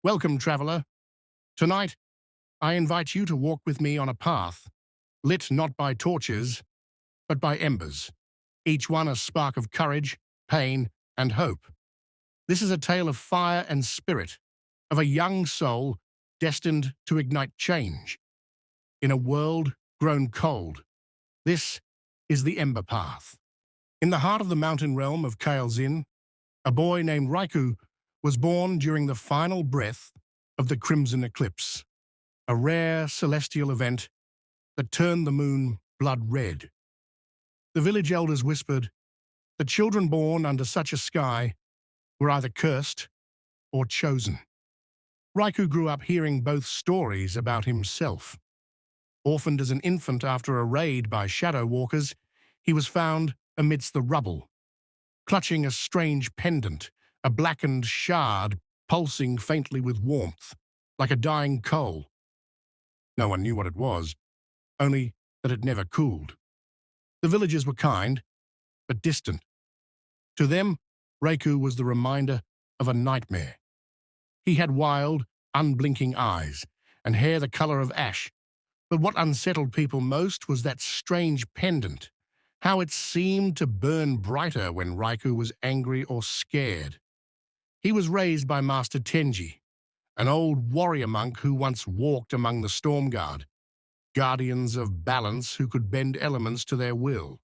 Welcome, traveler. Tonight, I invite you to walk with me on a path, lit not by torches, but by embers, each one a spark of courage, pain, and hope. This is a tale of fire and spirit, of a young soul destined to ignite change. In a world grown cold, this is the Ember Path. In the heart of the mountain realm of Aelin, a boy named Raikou was born during the final breath of the Crimson Eclipse, a rare celestial event that turned the moon blood red. The village elders whispered that children born under such a sky were either cursed or chosen. Raikou grew up hearing both stories about himself. Orphaned as an infant after a raid by shadow walkers, he was found amidst the rubble, clutching a strange pendant, a blackened shard pulsing faintly with warmth, like a dying coal. No one knew what it was, only that it never cooled. The villagers were kind, but distant. To them, Raikou was the reminder of a nightmare. He had wild, unblinking eyes, and hair the color of ash. But what unsettled people most was that strange pendant, how it seemed to burn brighter when Raikou was angry or scared. He was raised by Master Tenji, an old warrior monk who once walked among the Storm Guard, guardians of balance who could bend elements to their will.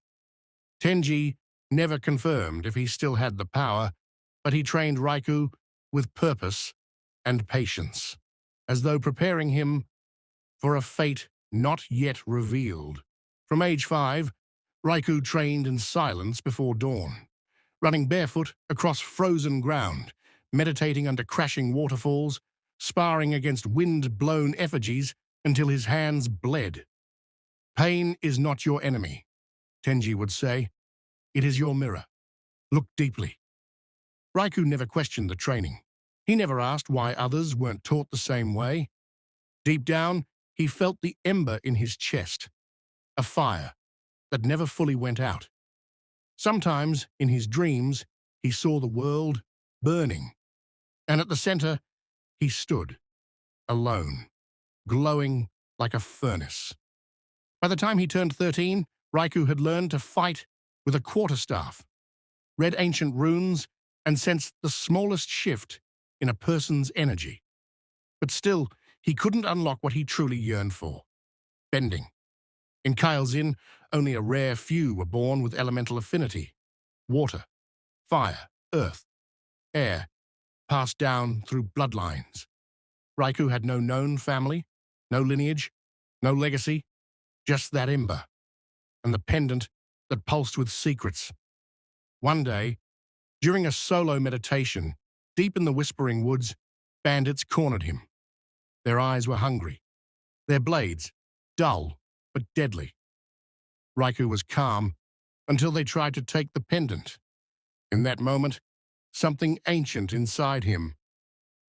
Tenji never confirmed if he still had the power, but he trained Raikou with purpose and patience, as though preparing him for a fate not yet revealed. From age 5, Raikou trained in silence before dawn, running barefoot across frozen ground, meditating under crashing waterfalls, sparring against wind-blown effigies until his hands bled. "Pain is not your enemy," Tenji would say. "It is your mirror. Look deeply." Raikou never questioned the training. He never asked why others weren't taught the same way. Deep down, he felt the ember in his chest, a fire that never fully went out. Sometimes, in his dreams, he saw the world burning, and at the center, he stood, alone, glowing like a furnace. By the time he turned 13, Raikou had learned to fight with a quarterstaff, read ancient runes, and sensed the smallest shift in a person's energy. But still, he couldn't unlock what he truly yearned for: bending. In Aelin, only a rare few were born with elemental affinity: water, fire, earth, air, passed down through bloodlines. Raikou had no known family, no lineage, no legacy, just that ember, and the pendant that pulsed with secrets. One day, during a solo meditation, deep in the whispering woods, bandits cornered him. Their eyes were hungry, their blades dull but deadly. Raikou was calm until they tried to take the pendant. In that moment, something ancient inside him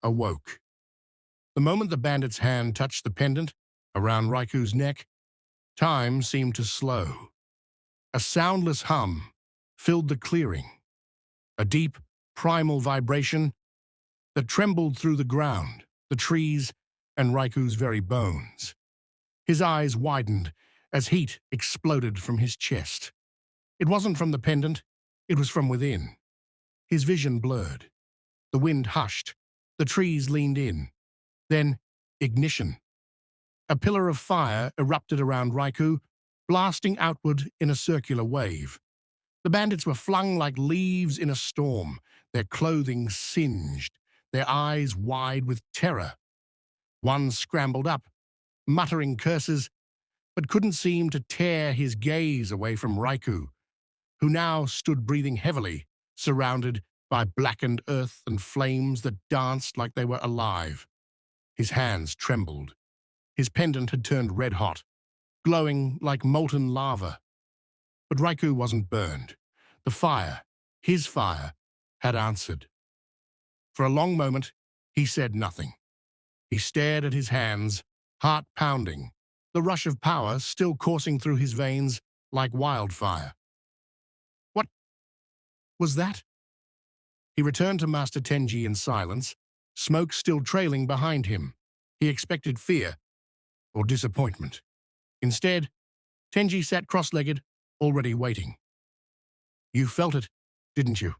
awoke. The moment the bandit's hand touched the pendant around Raikou's neck, time seemed to slow. A soundless hum filled the clearing, a deep, primal vibration that trembled through the ground, the trees, and Raikou's very bones. His eyes widened as heat exploded from his chest. It wasn't from the pendant, it was from within. His vision blurred. The wind hushed. The trees leaned in. Then, ignition. A pillar of fire erupted around Raikou, blasting outward in a circular wave. The bandits were flung like leaves in a storm, their clothing singed, their eyes wide with terror. One scrambled up, muttering curses, but couldn't seem to tear his gaze away from Raikou, who now stood breathing heavily, surrounded by blackened earth and flames that danced like they were alive. His hands trembled. His pendant had turned red-hot, glowing like molten lava. But Raikou wasn't burned. The fire, his fire, had answered. For a long moment, he said nothing. He stared at his hands, heart pounding, the rush of power still coursing through his veins like wildfire. What was that? He returned to Master Tenji in silence, smoke still trailing behind him. He expected fear or disappointment. Instead, Tenji sat cross-legged, already waiting. "You felt it, didn't you?"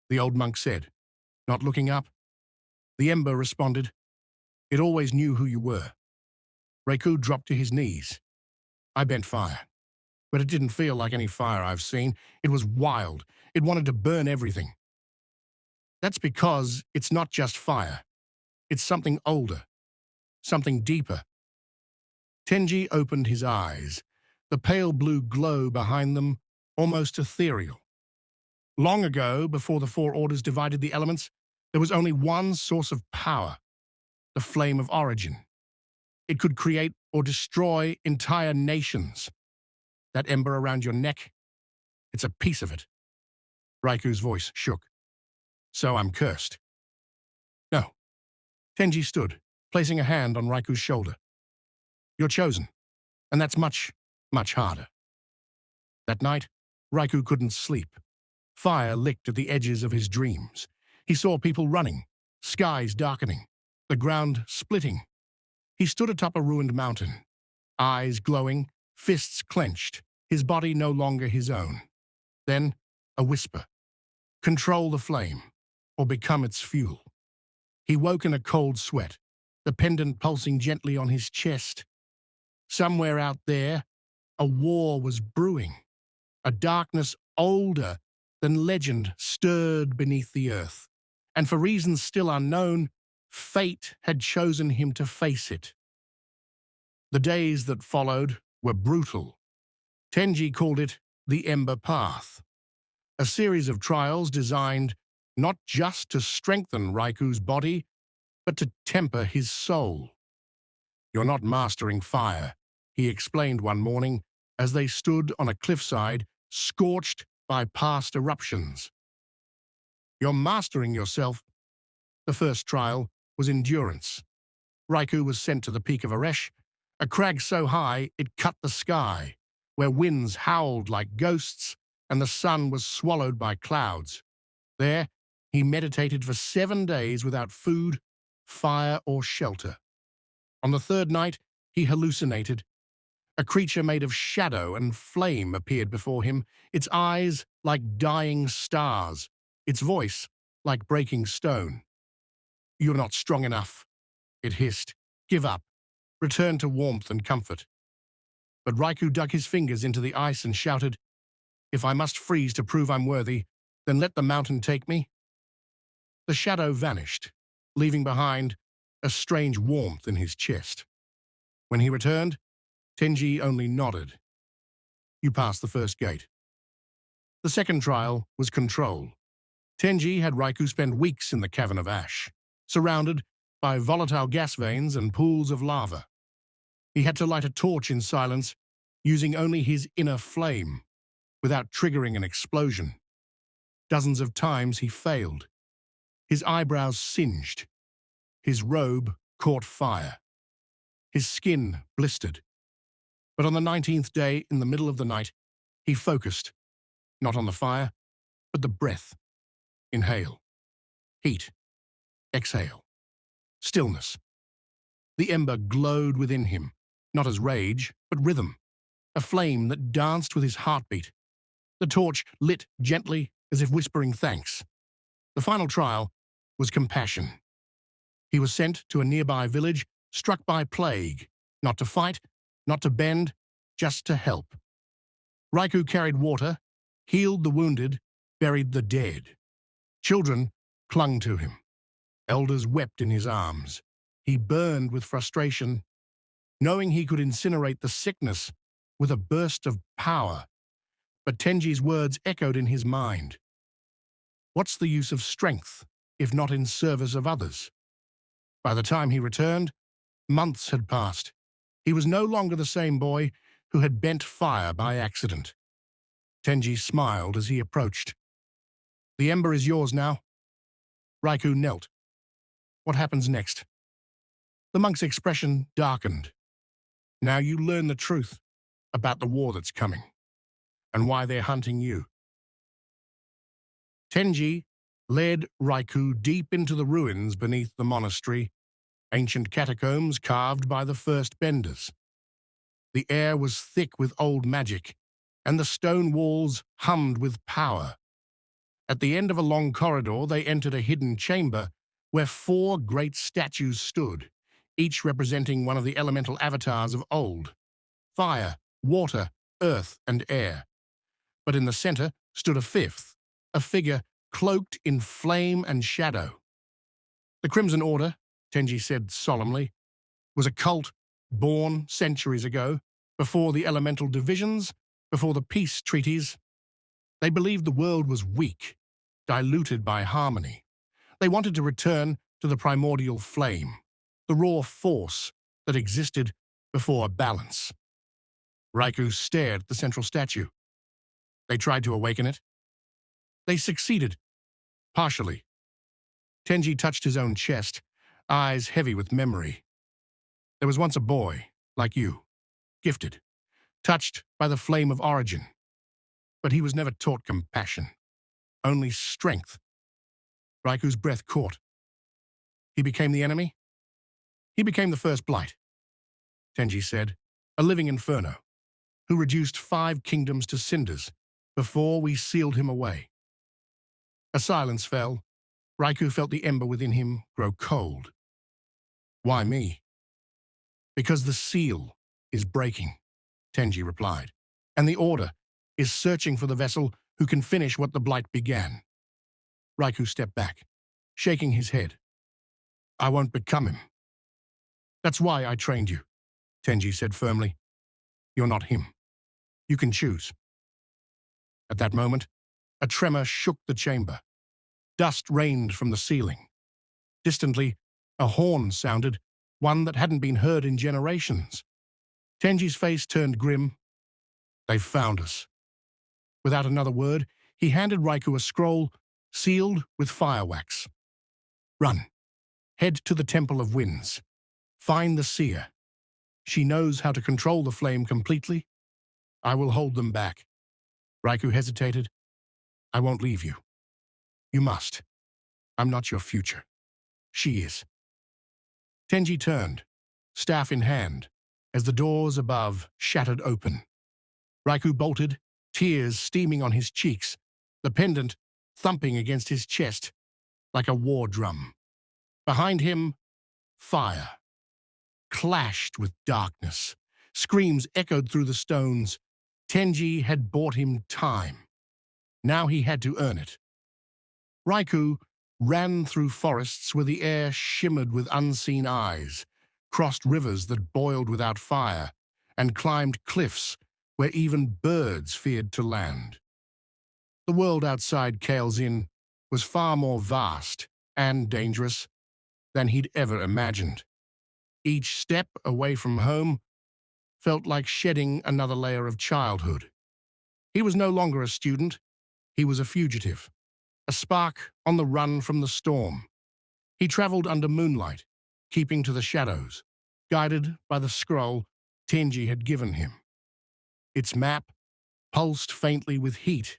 the old monk said, not looking up. The Ember responded, "It always knew who you were." Reiku dropped to his knees. "I bent fire, but it didn't feel like any fire I've seen. It was wild. It wanted to burn everything." "That's because it's not just fire. It's something older, something deeper." Tenji opened his eyes, the pale blue glow behind them almost ethereal. Long ago, before the four orders divided the elements, there was only one source of power, the flame of origin. It could create or destroy entire nations. That ember around your neck, it's a piece of it. Raiku's voice shook. "So I'm cursed." "No." Tenji stood, placing a hand on Raiku's shoulder. "You're chosen, and that's much, much harder." That night, Raiku couldn't sleep. Fire licked at the edges of his dreams. He saw people running, skies darkening, the ground splitting. He stood atop a ruined mountain, eyes glowing, fists clenched, his body no longer his own. Then, a whisper. "Control the flame, or become its fuel." He woke in a cold sweat, the pendant pulsing gently on his chest. Somewhere out there, a war was brewing. A darkness older than legend stirred beneath the earth. And for reasons still unknown, fate had chosen him to face it. The days that followed were brutal. Tenji called it the Ember Path, a series of trials designed not just to strengthen Raiku's body, but to temper his soul. "You're not mastering fire," he explained one morning as they stood on a cliffside, scorched by past eruptions. "You're mastering yourself." The first trial was endurance. Raiku was sent to the peak of Aresh, a crag so high it cut the sky, where winds howled like ghosts and the sun was swallowed by clouds. There, he meditated for 7 days without food, fire, or shelter. On the third night, he hallucinated. A creature made of shadow and flame appeared before him, its eyes like dying stars, its voice like breaking stone. "You're not strong enough," it hissed. "Give up. Return to warmth and comfort." But Raiku dug his fingers into the ice and shouted, "If I must freeze to prove I'm worthy, then let the mountain take me." The shadow vanished, leaving behind a strange warmth in his chest. When he returned, Tenji only nodded. "You passed the first gate." The second trial was control. Tenji had Raiku spend weeks in the cavern of ash, surrounded by volatile gas veins and pools of lava. He had to light a torch in silence, using only his inner flame, without triggering an explosion. Dozens of times he failed. His eyebrows singed. His robe caught fire. His skin blistered. But on the 19th day, in the middle of the night, he focused, not on the fire, but the breath. Inhale. Heat. Exhale. Stillness. The ember glowed within him, not as rage, but rhythm, a flame that danced with his heartbeat. The torch lit gently, as if whispering thanks. The final trial was compassion. He was sent to a nearby village struck by plague, not to fight, not to bend, just to help. Raiku carried water, healed the wounded, buried the dead. Children clung to him. Elders wept in his arms. He burned with frustration, knowing he could incinerate the sickness with a burst of power. But Tenji's words echoed in his mind. What's the use of strength, if not in service of others? By the time he returned, months had passed. He was no longer the same boy who had bent fire by accident. Tenji smiled as he approached. "The ember is yours now." Raiku knelt. "What happens next?" The monk's expression darkened. "Now you learn the truth about the war that's coming, and why they're hunting you." Tenji led Raikou deep into the ruins beneath the monastery, ancient catacombs carved by the first benders. The air was thick with old magic, and the stone walls hummed with power. At the end of a long corridor, they entered a hidden chamber where four great statues stood, each representing one of the elemental avatars of old: fire, water, earth, and air. But in the center stood a fifth, a figure cloaked in flame and shadow. The Crimson Order, Tenji said solemnly, was a cult born centuries ago, before the elemental divisions, before the peace treaties. They believed the world was weak, diluted by harmony. They wanted to return to the primordial flame, the raw force that existed before balance. Raikou stared at the central statue. They tried to awaken it. They succeeded, partially. Tenji touched his own chest, eyes heavy with memory. There was once a boy, like you, gifted, touched by the flame of origin. But he was never taught compassion, only strength. Raikou's breath caught. He became the enemy? He became the first blight, Tenji said, a living inferno, who reduced 5 kingdoms to cinders before we sealed him away. A silence fell. Raikou felt the ember within him grow cold. Why me? Because the seal is breaking, Tenji replied, and the Order is searching for the vessel who can finish what the blight began. Raikou stepped back, shaking his head. I won't become him. That's why I trained you, Tenji said firmly. You're not him. You can choose. At that moment, a tremor shook the chamber. Dust rained from the ceiling. Distantly, a horn sounded, one that hadn't been heard in generations. Tenji's face turned grim. They've found us. Without another word, he handed Raikou a scroll sealed with firewax. Run. Head to the Temple of Winds. Find the seer. She knows how to control the flame completely. I will hold them back. Raikou hesitated. I won't leave you. You must. I'm not your future. She is. Tenji turned, staff in hand, as the doors above shattered open. Raikou bolted, tears steaming on his cheeks, the pendant thumping against his chest like a war drum. Behind him, fire clashed with darkness. Screams echoed through the stones. Tenji had bought him time. Now he had to earn it. Raikou ran through forests where the air shimmered with unseen eyes, crossed rivers that boiled without fire, and climbed cliffs where even birds feared to land. The world outside Kael's Inn was far more vast and dangerous than he'd ever imagined. Each step away from home felt like shedding another layer of childhood. He was no longer a student. He was a fugitive, a spark on the run from the storm. He traveled under moonlight, keeping to the shadows, guided by the scroll Tenji had given him. Its map pulsed faintly with heat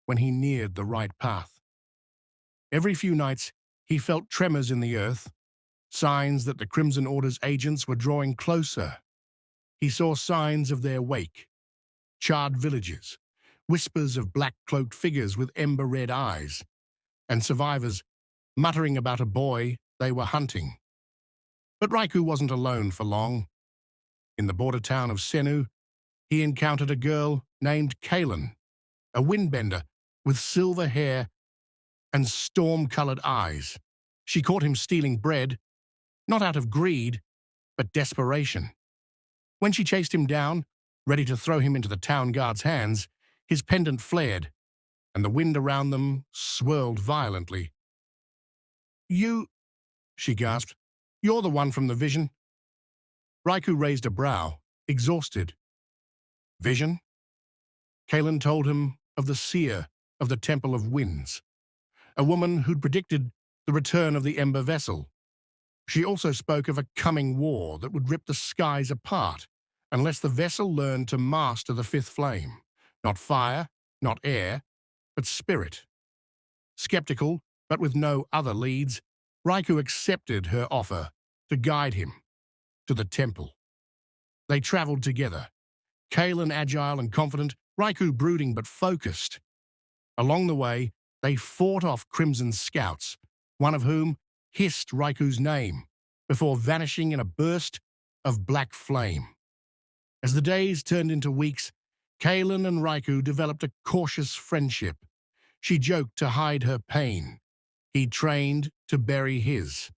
when he neared the right path. Every few nights, he felt tremors in the earth, signs that the Crimson Order's agents were drawing closer. He saw signs of their wake, charred villages, whispers of black-cloaked figures with ember-red eyes, and survivors muttering about a boy they were hunting. But Raikou wasn't alone for long. In the border town of Senu, he encountered a girl named Aelin, a windbender with silver hair and storm-colored eyes. She caught him stealing bread, not out of greed, but desperation. When she chased him down, ready to throw him into the town guard's hands, his pendant flared, and the wind around them swirled violently. You, she gasped, you're the one from the vision. Raikou raised a brow, exhausted. Vision? Aelin told him of the seer of the Temple of Winds, a woman who'd predicted the return of the Ember vessel. She also spoke of a coming war that would rip the skies apart unless the vessel learned to master the fifth flame. Not fire, not air, but spirit. Skeptical, But with no other leads, Raikou accepted her offer to guide him to the temple. They traveled together, Aelin agile and confident, Raikou brooding but focused. Along the way, they fought off Crimson scouts, one of whom hissed Raikou's name before vanishing in a burst of black flame. As the days turned into weeks, Aelin and Raikou developed a cautious friendship. She joked to hide her pain. He trained to bury his.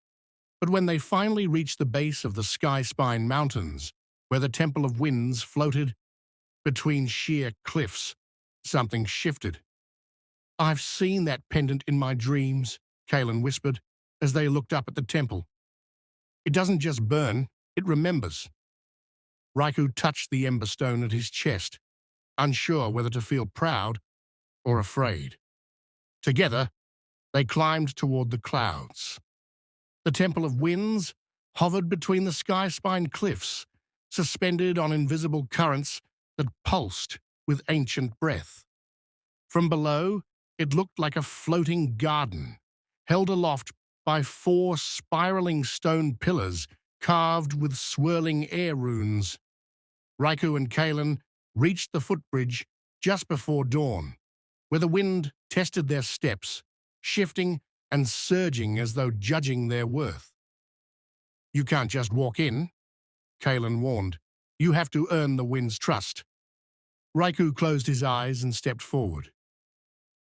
But when they finally reached the base of the Sky Spine Mountains, where the Temple of Winds floated between sheer cliffs, something shifted. "I've seen that pendant in my dreams," Aelin whispered as they looked up at the temple. "It doesn't just burn, it remembers." Raikou touched the ember stone at his chest, unsure whether to feel proud or afraid. Together, they climbed toward the clouds. The Temple of Winds hovered between the Sky Spine cliffs, suspended on invisible currents that pulsed with ancient breath. From below, it looked like a floating garden, held aloft by 4 spiraling stone pillars carved with swirling air runes. Raikou and Aelin reached the footbridge just before dawn, where the wind tested their steps, shifting and surging as though judging their worth. "You can't just walk in," Aelin warned. "You have to earn the wind's trust." Raikou closed his eyes and stepped forward.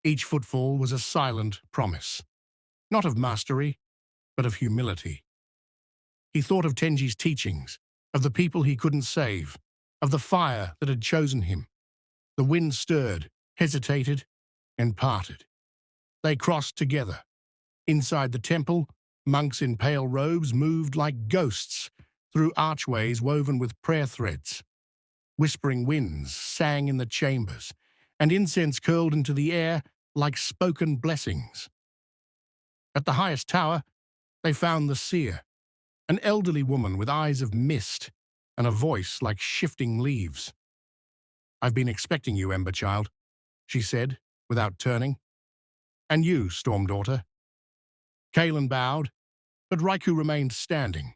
Each footfall was a silent promise, not of mastery, but of humility. He thought of Tenji's teachings, of the people he couldn't save, of the fire that had chosen him. The wind stirred, hesitated, and parted. They crossed together. Inside the temple, monks in pale robes moved like ghosts through archways woven with prayer threads. Whispering winds sang in the chambers, and incense curled into the air like spoken blessings. At the highest tower, they found the seer, an elderly woman with eyes of mist and a voice like shifting leaves. "I've been expecting you, Ember Child," she said, without turning. "And you, Storm Daughter." Aelin bowed, but Raikou remained standing.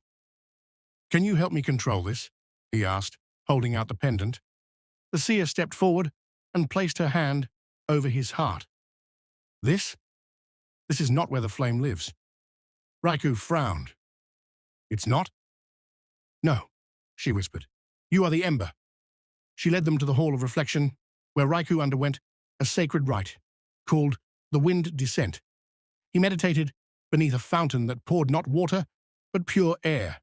"Can you help me control this?" he asked, holding out the pendant. The seer stepped forward and placed her hand over his heart. This is not where the flame lives." Raikou frowned. "It's not?" "No," she whispered. "You are the Ember." She led them to the Hall of Reflection, where Raikou underwent a sacred rite called the Wind Descent. He meditated beneath a fountain that poured not water, but pure air,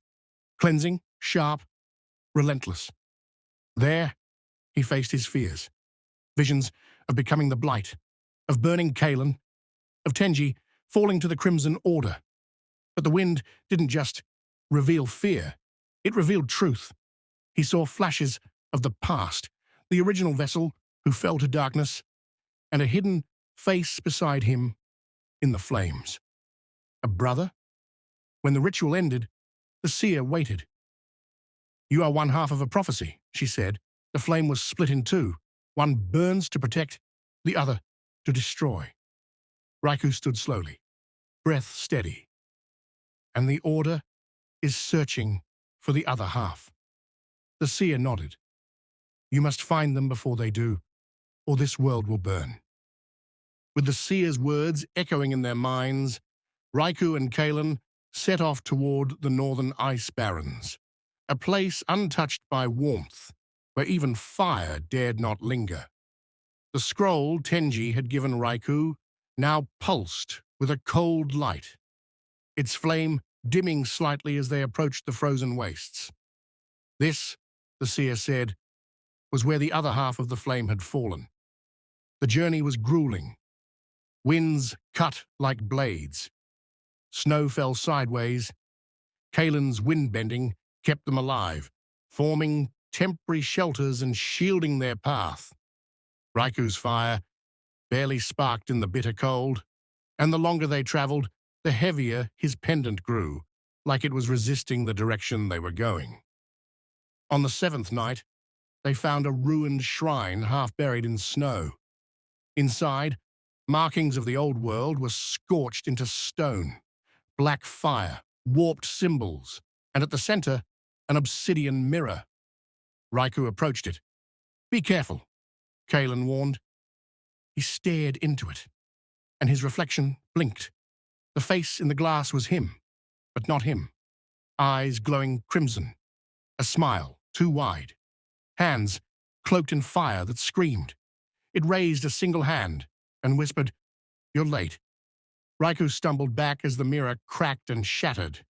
cleansing, sharp, relentless. There, he faced his fears, visions of becoming the Blight, of burning Aelin, of Tenji falling to the Crimson Order. But the wind didn't just reveal fear, it revealed truth. He saw flashes of the past, the original vessel who fell to darkness, and a hidden face beside him in the flames. A brother? When the ritual ended, the seer waited. "You are one half of a prophecy," she said. The flame was split in two. One burns to protect, the other to destroy. Raikou stood slowly, breath steady. "And the Order is searching for the other half." The seer nodded. "You must find them before they do, or this world will burn." With the seer's words echoing in their minds, Raikou and Aelin set off toward the northern ice barrens, a place untouched by warmth, where even fire dared not linger. The scroll Tenji had given Raikou now pulsed with a cold light, its flame dimming slightly as they approached the frozen wastes. This, the seer said, was where the other half of the flame had fallen. The journey was grueling. Winds cut like blades. Snow fell sideways. Aelin's wind-bending kept them alive, forming temporary shelters and shielding their path. Raikou's fire barely sparked in the bitter cold, and the longer they traveled, the heavier his pendant grew, like it was resisting the direction they were going. On the 7th night, they found a ruined shrine half buried in snow. Inside, Markings of the old world were scorched into stone, black fire, warped symbols, and at the center, an obsidian mirror. Raikou approached it. "Be careful," Aelin warned. He stared into it, and his reflection blinked. The face in the glass was him, but not him. Eyes glowing crimson, a smile too wide, hands cloaked in fire that screamed. It raised a single hand and whispered, "You're late." Raikou stumbled back as the mirror cracked and shattered.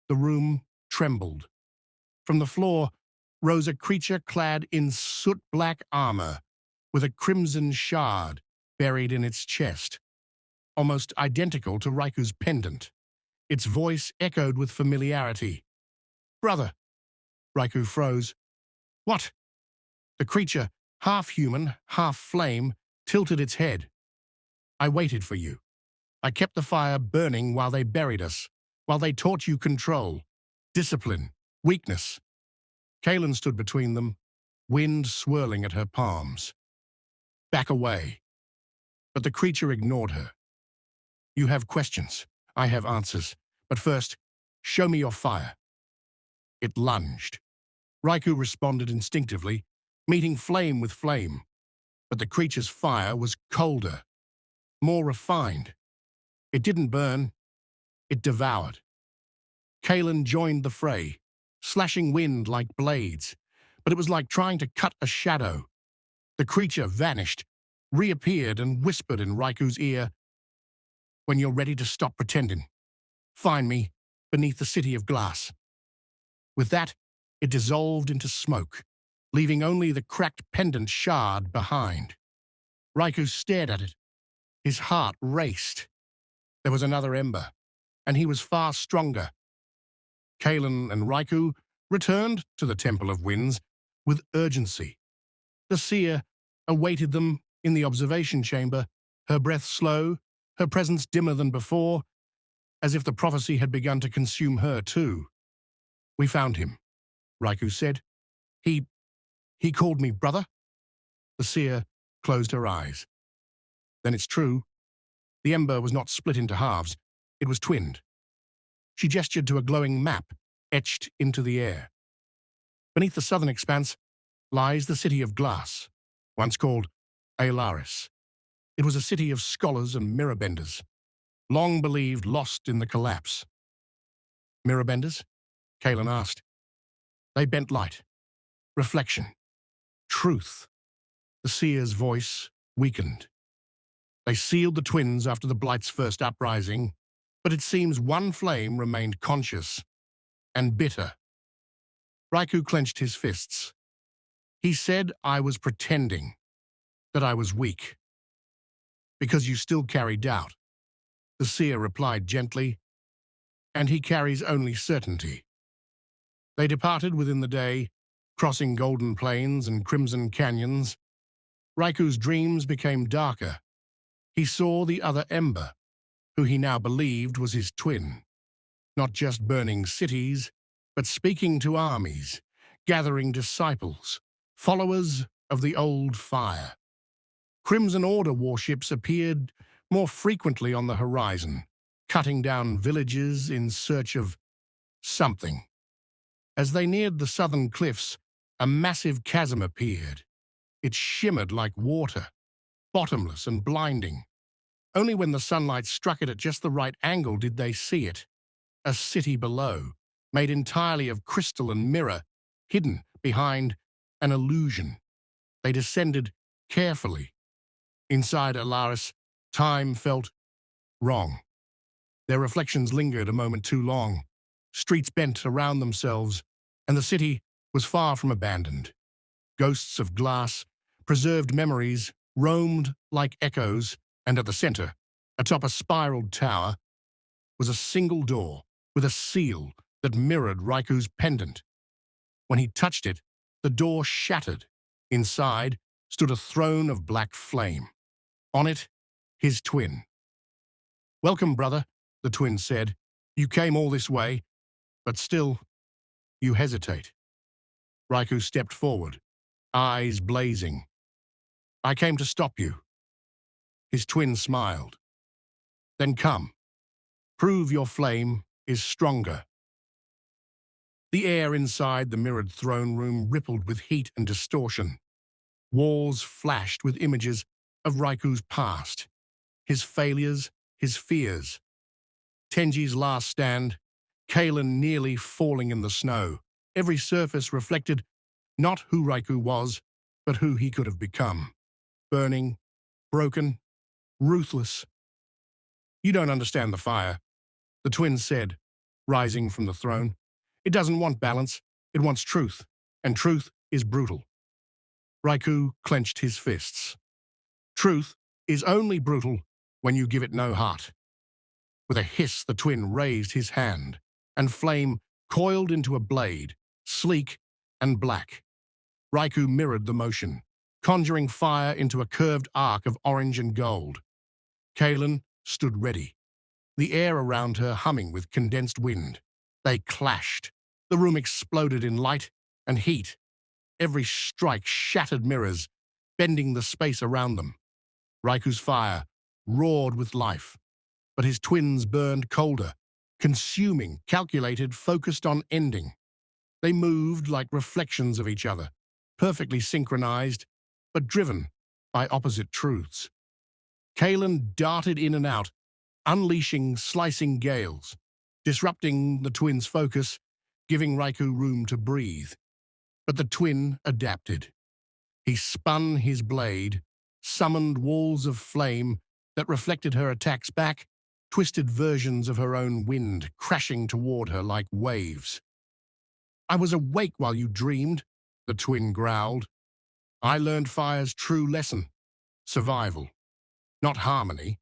The room trembled. From the floor rose a creature clad in soot-black armor, with a crimson shard buried in its chest, almost identical to Raikou's pendant. Its voice echoed with familiarity. "Brother." Raikou froze. "What?" The creature, half human, half flame, tilted its head. "I waited for you. I kept the fire burning while they buried us, while they taught you control, discipline, weakness." Aelin stood between them, wind swirling at her palms. "Back away." But the creature ignored her. "You have questions. I have answers. But first, show me your fire." It lunged. Raikou responded instinctively, meeting flame with flame. But the creature's fire was colder, more refined. It didn't burn. It devoured. Aelin joined the fray, slashing wind like blades, but it was like trying to cut a shadow. The creature vanished, reappeared, and whispered in Raikou's ear, "When you're ready to stop pretending, find me beneath the city of glass." With that, it dissolved into smoke, leaving only the cracked pendant shard behind. Raikou stared at it. His heart raced. There was another ember, and he was far stronger. Aelin and Raikou returned to the Temple of Winds with urgency. The seer awaited them in the observation chamber, her breath slow, her presence dimmer than before, as if the prophecy had begun to consume her too. "We found him," Raikou said. He called me brother." The seer closed her eyes. "Then it's true. The ember was not split into halves. It was twinned." She gestured to a glowing map etched into the air. "Beneath the southern expanse lies the city of glass, once called Aelaris. It was a city of scholars and mirror-benders, long believed lost in the collapse." "Mirror-benders?" Aelin asked. "They bent light, reflection, truth." The seer's voice weakened. "They sealed the twins after the Blight's first uprising, but it seems one flame remained conscious and bitter." Raikou clenched his fists. "He said I was pretending, that I was weak. Because you still carry doubt." The seer replied gently, "And he carries only certainty." They departed within the day, crossing golden plains and crimson canyons. Raikou's dreams became darker. He saw the other Ember, who he now believed was his twin, not just burning cities, but speaking to armies, gathering disciples, followers of the old fire. Crimson Order warships appeared more frequently on the horizon, cutting down villages in search of something. As they neared the southern cliffs, a massive chasm appeared. It shimmered like water, bottomless and blinding. Only when the sunlight struck it at just the right angle did they see it. A city below, made entirely of crystal and mirror, hidden behind an illusion. They descended carefully. Inside Aelaris, time felt wrong. Their reflections lingered a moment too long. Streets bent around themselves, and the city was far from abandoned. Ghosts of glass, preserved memories, roamed like echoes, and at the center, atop a spiraled tower, was a single door with a seal that mirrored Raikou's pendant. When he touched it, the door shattered. Inside stood a throne of black flame. On it, his twin. "Welcome, brother," the twin said. "You came all this way, but still, you hesitate." Raikou stepped forward, eyes blazing. "I came to stop you." His twin smiled. Then come, prove your flame is stronger. The air inside the mirrored throne room rippled with heat and distortion. Walls flashed with images of Raiku's past, his failures, his fears. Tenji's last stand, Aelin nearly falling in the snow. Every surface reflected not who Raiku was, but who he could have become. Burning, broken, ruthless. You don't understand the fire, the twin said, rising from the throne. It doesn't want balance, it wants truth, and truth is brutal. Raiku clenched his fists. Truth is only brutal when you give it no heart. With a hiss, the twin raised his hand, and flame coiled into a blade, sleek and black. Raiku mirrored the motion, conjuring fire into a curved arc of orange and gold. Aelin stood ready, the air around her humming with condensed wind. They clashed. The room exploded in light and heat. Every strike shattered mirrors, bending the space around them. Raiku's fire roared with life, but his twins burned colder, consuming, calculated, focused on ending. They moved like reflections of each other, perfectly synchronized, but driven by opposite truths. Aelin darted in and out, unleashing slicing gales, disrupting the twins' focus, giving Raiku room to breathe. But the twin adapted. He spun his blade, summoned walls of flame that reflected her attacks back, twisted versions of her own wind crashing toward her like waves. I was awake while you dreamed, the twin growled. I learned fire's true lesson, survival, not harmony.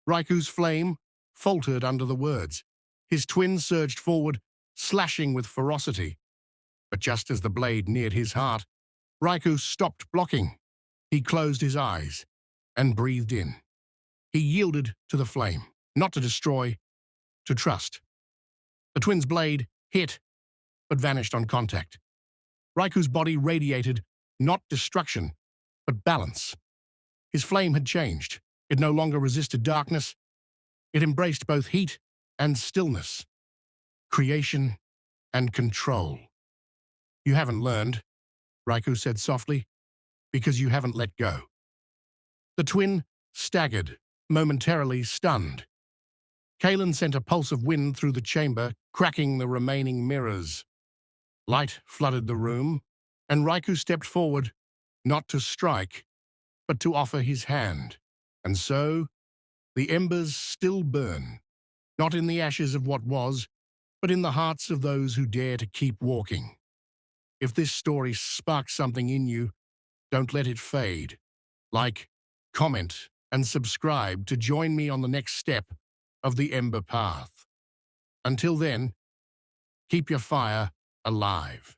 Raiku's flame faltered under the words. His twin surged forward, slashing with ferocity. But just as the blade neared his heart, Raiku stopped blocking. He closed his eyes and breathed in. He yielded to the flame, not to destroy, to trust. The twin's blade hit, but vanished on contact. Raiku's body radiated not destruction, but balance. His flame had changed. It no longer resisted darkness. It embraced both heat and stillness, creation and control. You haven't learned, Raiku said softly, because you haven't let go. The twin staggered, momentarily stunned. Aelin sent a pulse of wind through the chamber, cracking the remaining mirrors. Light flooded the room, and Raiku stepped forward, not to strike, but to offer his hand. And so, the embers still burn, not in the ashes of what was, but in the hearts of those who dare to keep walking. If this story sparks something in you, don't let it fade. Like, comment, and subscribe to join me on the next step of the Ember Path. Until then, keep your fire alive.